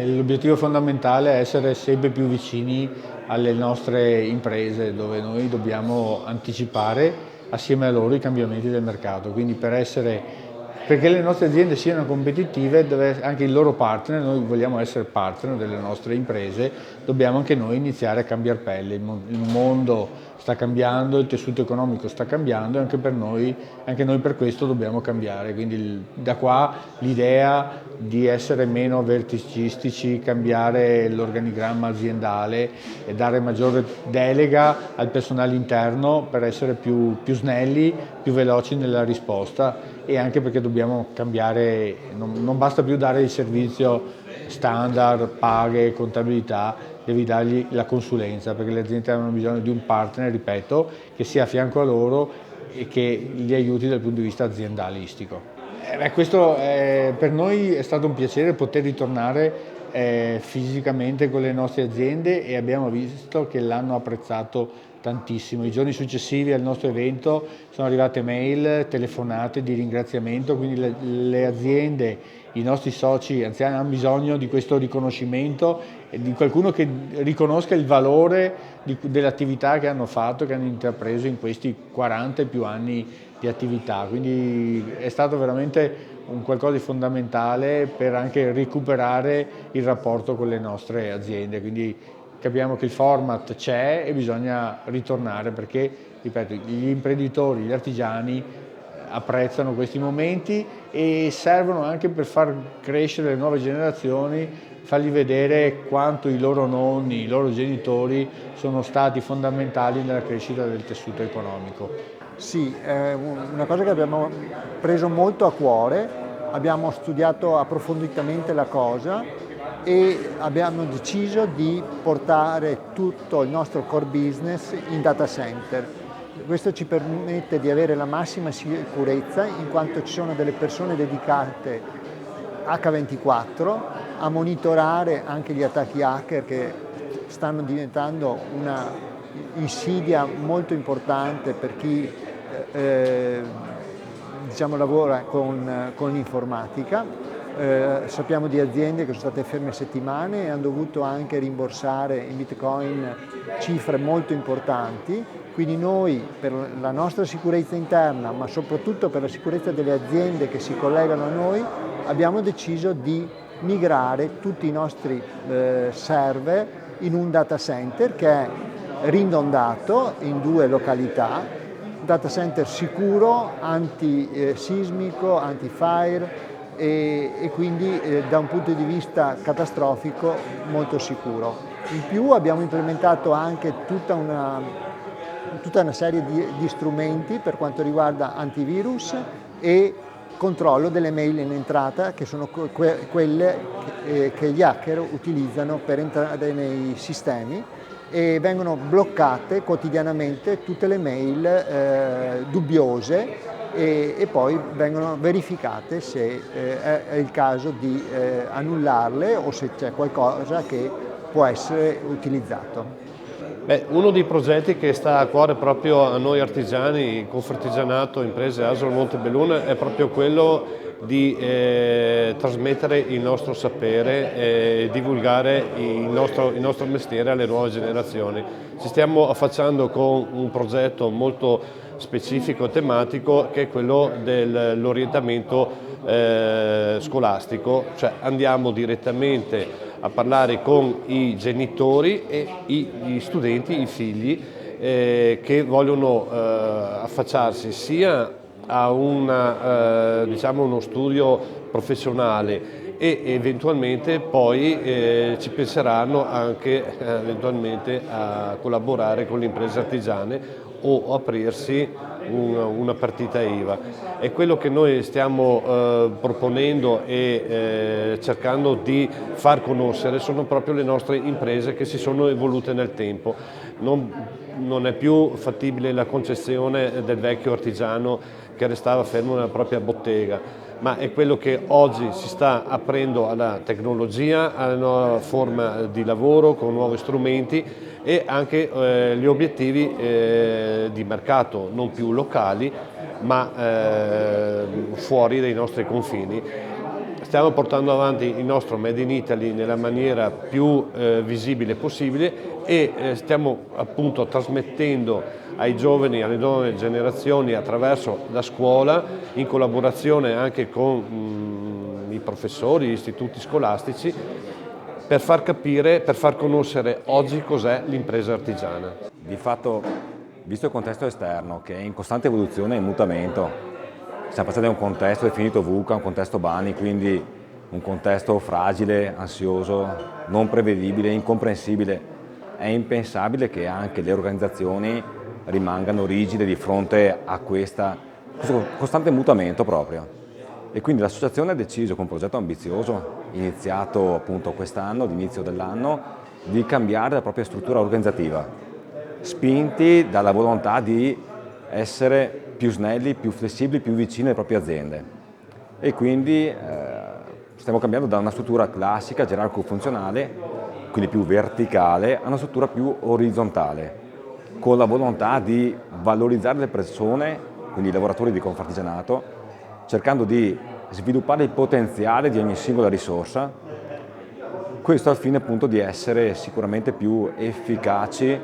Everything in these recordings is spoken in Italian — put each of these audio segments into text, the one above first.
L'obiettivo fondamentale è essere sempre più vicini alle nostre imprese, dove noi dobbiamo anticipare assieme a loro i cambiamenti del mercato. Quindi perché le nostre aziende siano competitive, anche il loro partner, noi vogliamo essere partner delle nostre imprese, dobbiamo anche noi iniziare a cambiare pelle. Il mondo sta cambiando, il tessuto economico sta cambiando e anche noi per questo dobbiamo cambiare. Quindi da qua l'idea di essere meno verticistici, cambiare l'organigramma aziendale e dare maggiore delega al personale interno per essere più snelli, più veloci nella risposta, e anche perché dobbiamo cambiare, non basta più dare il servizio standard, paghe, contabilità, devi dargli la consulenza, perché le aziende hanno bisogno di un partner, ripeto, che sia a fianco a loro e che li aiuti dal punto di vista aziendalistico. Per noi è stato un piacere poter ritornare fisicamente con le nostre aziende, e abbiamo visto che l'hanno apprezzato tantissimo. I giorni successivi al nostro evento sono arrivate mail, telefonate di ringraziamento, quindi le aziende, i nostri soci anziani hanno bisogno di questo riconoscimento e di qualcuno che riconosca il valore dell'attività che hanno fatto, che hanno intrapreso in questi 40 e più anni di attività. Quindi è stato veramente un qualcosa di fondamentale per anche recuperare il rapporto con le nostre aziende. Quindi capiamo che il format c'è e bisogna ritornare perché, ripeto, gli imprenditori, gli artigiani apprezzano questi momenti e servono anche per far crescere le nuove generazioni, fargli vedere quanto i loro nonni, i loro genitori sono stati fondamentali nella crescita del tessuto economico. Sì, è una cosa che abbiamo preso molto a cuore, abbiamo studiato approfonditamente la cosa e abbiamo deciso di portare tutto il nostro core business in data center. Questo ci permette di avere la massima sicurezza in quanto ci sono delle persone dedicate H24 a monitorare anche gli attacchi hacker che stanno diventando una insidia molto importante per chi diciamo, lavora con l'informatica. Sappiamo di aziende che sono state ferme settimane e hanno dovuto anche rimborsare in Bitcoin cifre molto importanti, quindi noi per la nostra sicurezza interna, ma soprattutto per la sicurezza delle aziende che si collegano a noi, abbiamo deciso di migrare tutti i nostri server in un data center che è ridondato in 2 località, data center sicuro, antisismico, anti-fire e quindi da un punto di vista catastrofico molto sicuro. In più abbiamo implementato anche tutta una serie di strumenti per quanto riguarda antivirus e controllo delle mail in entrata, che sono quelle che gli hacker utilizzano per entrare nei sistemi, e vengono bloccate quotidianamente tutte le mail dubbiose e poi vengono verificate se è il caso di annullarle o se c'è qualcosa che può essere utilizzato. Uno dei progetti che sta a cuore proprio a noi artigiani, Confartigianato, imprese Asolo Montebelluna, è proprio quello di trasmettere il nostro sapere e divulgare il nostro mestiere alle nuove generazioni. Ci stiamo affacciando con un progetto molto specifico, tematico, che è quello dell'orientamento scolastico, cioè andiamo direttamente a parlare con i genitori e gli studenti, i figli che vogliono affacciarsi sia a uno studio professionale e eventualmente poi ci penseranno anche eventualmente a collaborare con le imprese artigiane o aprirsi una partita IVA. È quello che noi stiamo proponendo e cercando di far conoscere, sono proprio le nostre imprese che si sono evolute nel tempo. Non è più fattibile la concezione del vecchio artigiano che restava fermo nella propria bottega, ma è quello che oggi si sta aprendo alla tecnologia, alla nuova forma di lavoro con nuovi strumenti e anche gli obiettivi di mercato non più locali ma fuori dai nostri confini. stiamo portando avanti il nostro Made in Italy nella maniera più visibile possibile e stiamo appunto trasmettendo ai giovani, alle nuove generazioni attraverso la scuola, in collaborazione anche con i professori, gli istituti scolastici, per far capire, per far conoscere oggi cos'è l'impresa artigiana. Di fatto, visto il contesto esterno che è in costante evoluzione e mutamento, siamo passati da un contesto definito VUCA a un contesto BANI, quindi un contesto fragile, ansioso, non prevedibile, incomprensibile. È impensabile che anche le organizzazioni rimangano rigide di fronte a questo costante mutamento proprio. E quindi l'associazione ha deciso con un progetto ambizioso, iniziato appunto quest'anno, all'inizio dell'anno, di cambiare la propria struttura organizzativa, spinti dalla volontà di essere più snelli, più flessibili, più vicini alle proprie aziende. E quindi stiamo cambiando da una struttura classica, gerarco-funzionale, quindi più verticale, a una struttura più orizzontale, con la volontà di valorizzare le persone, quindi i lavoratori di Confartigianato, cercando di sviluppare il potenziale di ogni singola risorsa, questo al fine appunto di essere sicuramente più efficaci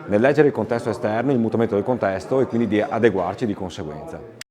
nel leggere il contesto esterno, il mutamento del contesto e quindi di adeguarci di conseguenza.